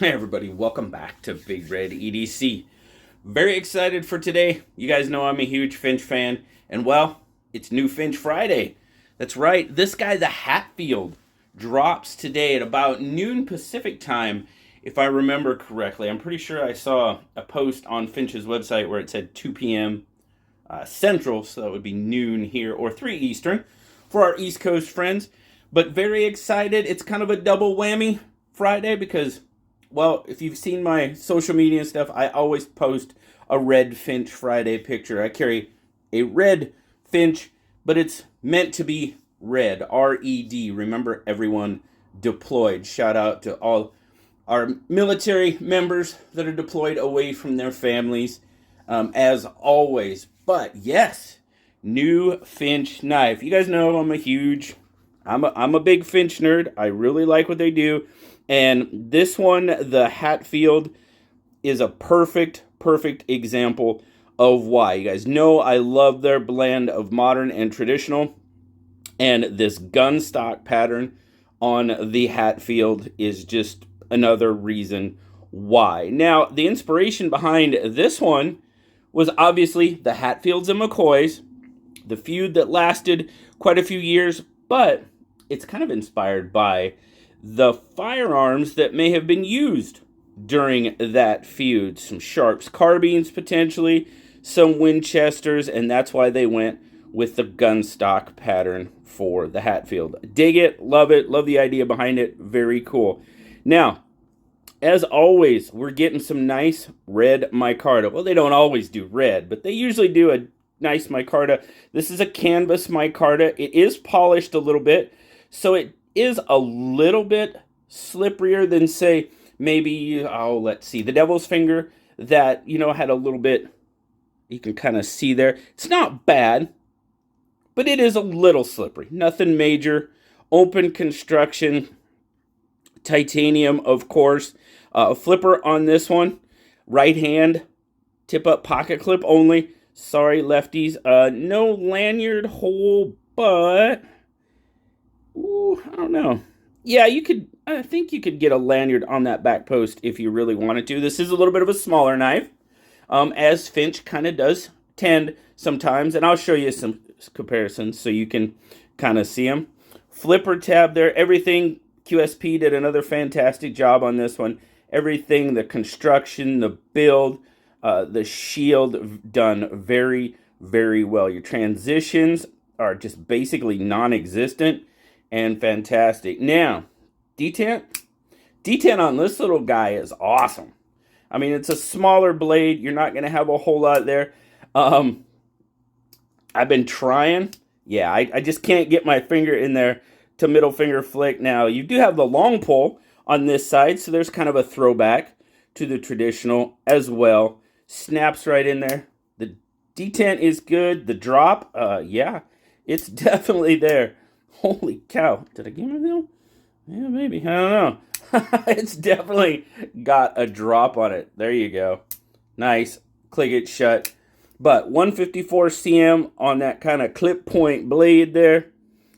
Hey everybody, welcome back to Big Red EDC. Very excited for today. You guys know I'm a huge Finch fan, and well, it's New Finch Friday. That's right, this guy, the Hatfield, drops today at about noon Pacific time, if I remember correctly. I'm pretty sure I saw a post on Finch's website where it said 2 p.m. Central, so that would be noon here, or 3 Eastern, for our East Coast friends. But very excited. It's kind of a double whammy Friday because, well, if you've seen my social media and stuff, I always post a red Finch Friday picture. I carry a red Finch, but it's meant to be red, R-E-D. Remember, everyone deployed. Shout out to all our military members that are deployed away from their families, as always. But yes, new Finch knife. You guys know I'm a big Finch nerd. I really like what they do. And this one, the Hatfield, is a perfect example of why. You guys know I love their blend of modern and traditional. And this gun stock pattern on the Hatfield is just another reason why. Now, the inspiration behind this one was obviously the Hatfields and McCoys, the feud that lasted quite a few years, but it's kind of inspired by the firearms that may have been used during that feud. Some Sharps carbines potentially, some Winchesters, and that's why they went with the gun stock pattern for the Hatfield. Dig it, love the idea behind it, very cool. Now, as always, we're getting some nice red micarta. Well, they don't always do red, but they usually do a nice micarta. This is a canvas micarta. It is polished a little bit, so it is a little bit slipperier than, say, maybe, let's see, the Devil's Finger that, had a little bit, you can kind of see there. It's not bad, but it is a little slippery. Nothing major. Open construction. Titanium, of course. A flipper on this one. Right hand. Tip-up pocket clip only. Sorry, lefties. No lanyard hole, but... Ooh, I don't know. Yeah, I think you could get a lanyard on that back post if you really wanted to. This is a little bit of a smaller knife, as Finch kind of does tend sometimes. And I'll show you some comparisons so you can kind of see them. Flipper tab there. Everything, QSP did another fantastic job on this one. Everything, the construction, the build, the shield, done very, very well. Your transitions are just basically non-existent and fantastic. Now, detent on this little guy is awesome. I mean, it's a smaller blade. You're not going to have a whole lot there. I've been trying. Yeah, I just can't get my finger in there to middle finger flick. Now, you do have the long pull on this side, so there's kind of a throwback to the traditional as well. Snaps right in there. The detent is good. The drop, yeah, it's definitely there. Holy cow. Did I give my video? Yeah, maybe. I don't know. It's definitely got a drop on it. There you go. Nice. Click it shut. But 154 cm on that kind of clip point blade there.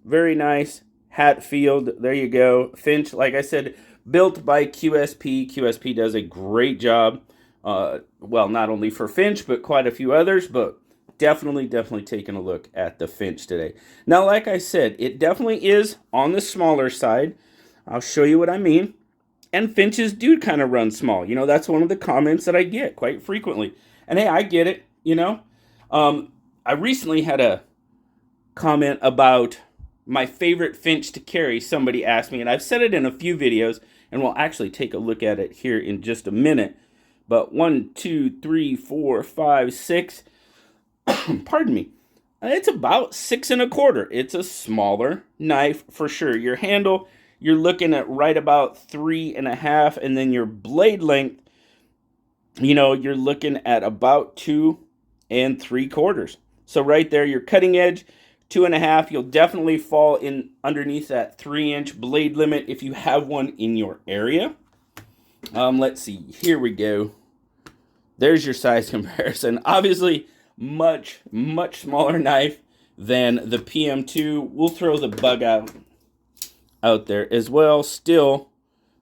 Very nice. Hatfield. There you go. Finch, like I said, built by QSP. QSP does a great job. Well, not only for Finch, but quite a few others. But definitely taking a look at the Finch today. Now, like I said, it definitely is on the smaller side. I'll show you what I mean. And Finches do kind of run small. That's one of the comments that I get quite frequently. And hey, I get it, I recently had a comment about my favorite Finch to carry. Somebody asked me, and I've said it in a few videos, and we'll actually take a look at it here in just a minute. But 1, 2, 3, 4, 5, 6... pardon me, it's about 6 1/4. It's a smaller knife for sure. Your handle, you're looking at right about 3 1/2, and then your blade length, you're looking at about 2 3/4. So right there, your cutting edge, 2 1/2. You'll definitely fall in underneath that 3-inch blade limit if you have one in your area. Let's see. Here we go. There's your size comparison. Obviously, much smaller knife than the PM2. We'll throw the bug out there as well. Still,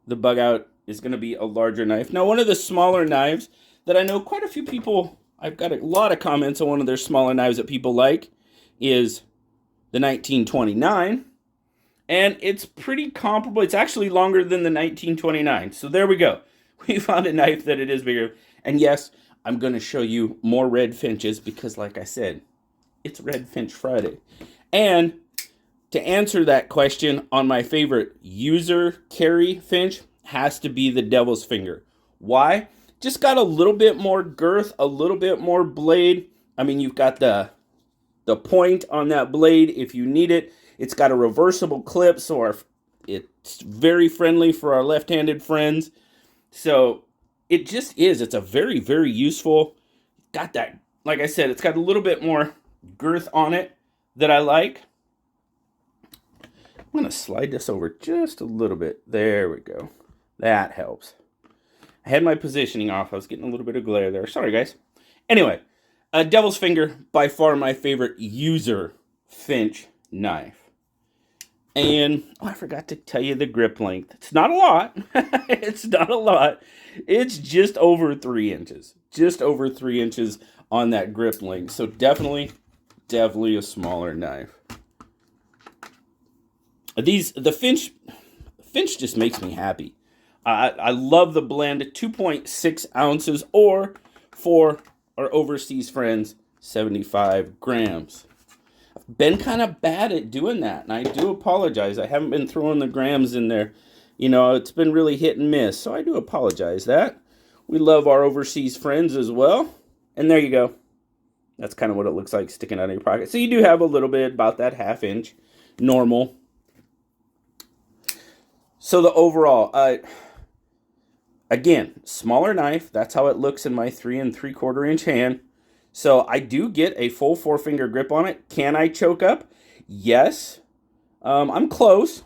the bug out is going to be a larger knife. Now, one of the smaller knives that I know quite a few people, I've got a lot of comments on one of their smaller knives that people like, is the 1929. And it's pretty comparable. It's actually longer than the 1929. So there we go. We found a knife that it is bigger. And yes, I'm going to show you more red finches because, like I said, it's Red Finch Friday. And to answer that question on my favorite user carry finch has to be the Devil's Finger. Why? Just got a little bit more girth, a little bit more blade. I mean, you've got the point on that blade if you need it. It's got a reversible clip, so it's very friendly for our left-handed friends. So it just is. It's a very, very useful. Got that, like I said, it's got a little bit more girth on it that I like. I'm going to slide this over just a little bit. There we go. That helps. I had my positioning off. I was getting a little bit of glare there. Sorry, guys. Anyway, Devil's Finger, by far my favorite user finch knife. And, I forgot to tell you the grip length. It's not a lot. It's not a lot. It's just over 3 inches. Just over 3 inches on that grip length. So definitely a smaller knife. The Finch just makes me happy. I love the blend, 2.6 ounces, or for our overseas friends, 75 grams. I've been kind of bad at doing that, and I do apologize. I haven't been throwing the grams in there. You know, it's been really hit and miss, so I do apologize that. We love our overseas friends as well. And there you go. That's kind of what it looks like sticking out of your pocket. So you do have a little bit, about that 1/2 inch, normal. So the overall, again, smaller knife. That's how it looks in my 3 3/4 inch hand. So I do get a full 4-finger grip on it. Can I choke up? Yes. I'm close.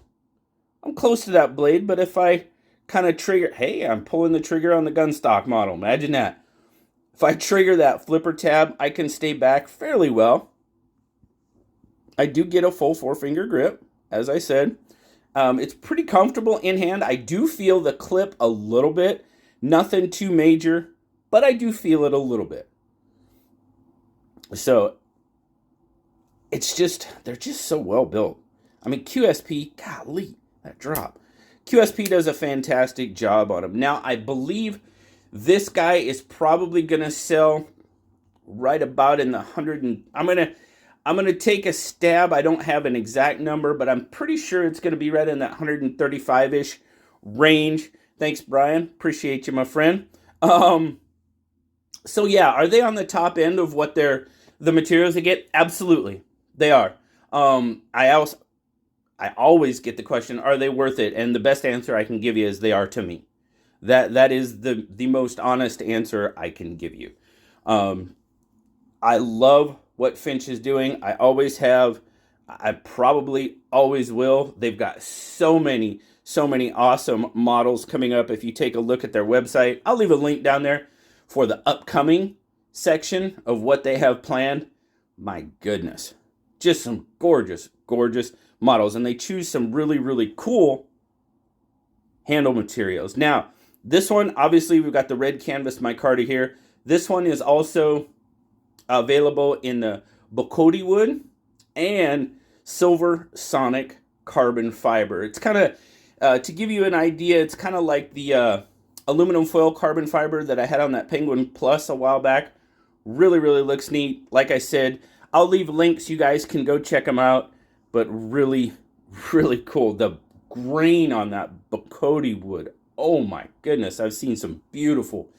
I'm close to that blade, but if I kind of trigger, hey, I'm pulling the trigger on the gun stock model. Imagine that. If I trigger that flipper tab, I can stay back fairly well. I do get a full 4-finger grip, as I said. It's pretty comfortable in hand. I do feel the clip a little bit. Nothing too major, but I do feel it a little bit. So, it's just, they're just so well built. I mean, QSP, golly, that drop. QSP does a fantastic job on them. Now, I believe this guy is probably going to sell right about in the 100 and, I'm going to take a stab. I don't have an exact number, but I'm pretty sure it's going to be right in that 135-ish range. Thanks, Brian. Appreciate you, my friend. So yeah, are they on the top end of what the materials they get? Absolutely, they are. I always get the question, are they worth it? And the best answer I can give you is they are to me. That is the most honest answer I can give you. I love what Finch is doing. I always have. I probably always will. They've got so many awesome models coming up. If you take a look at their website, I'll leave a link down there for the upcoming section of what they have planned. My goodness, just some gorgeous models, and they choose some really cool handle materials. Now, this one, obviously, we've got the red canvas micarta here. This one is also available in the Bocote wood and silver sonic carbon fiber. It's kind of, to give you an idea, it's kind of like the aluminum foil carbon fiber that I had on that Penguin Plus a while back. Really looks neat. Like I said, I'll leave links. You guys can go check them out. But really cool. The grain on that Bocote wood. Oh my goodness. I've seen some beautiful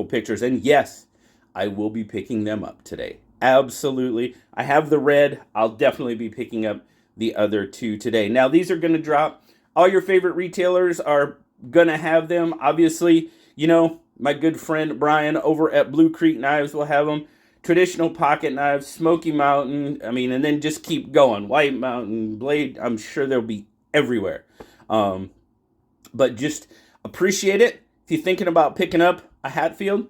pictures. And yes, I will be picking them up today. Absolutely. I have the red. I'll definitely be picking up the other two today. Now, these are going to drop. All your favorite retailers are going to have them. Obviously, you know, my good friend Brian over at Blue Creek Knives will have them. Traditional pocket knives, Smoky Mountain, and then just keep going. White Mountain, Blade, I'm sure they'll be everywhere. But just appreciate it. If you're thinking about picking up a Hatfield,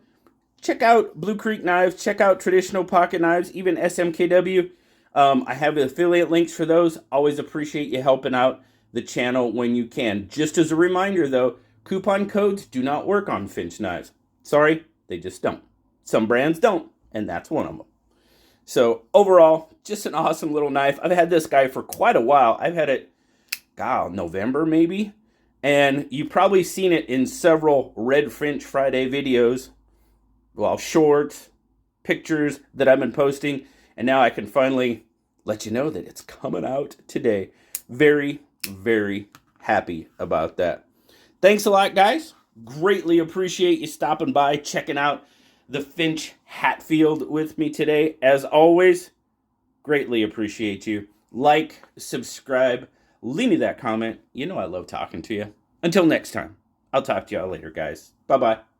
check out Blue Creek Knives, check out Traditional Pocket Knives, even SMKW. I have affiliate links for those. Always appreciate you helping out the channel when you can. Just as a reminder, though, Coupon codes do not work on Finch knives. Sorry, they just don't. Some brands don't, and that's one of them. So overall, just an awesome little knife. I've had this guy for quite a while. I've had it, November maybe. And you've probably seen it in several Red Finch Friday videos. Well, shorts, pictures that I've been posting. And now I can finally let you know that it's coming out today. Very, very happy about that. Thanks a lot, guys. Greatly appreciate you stopping by, checking out the Finch Hatfield with me today. As always, greatly appreciate you. Like, subscribe, leave me that comment. You know I love talking to you. Until next time, I'll talk to y'all later, guys. Bye-bye.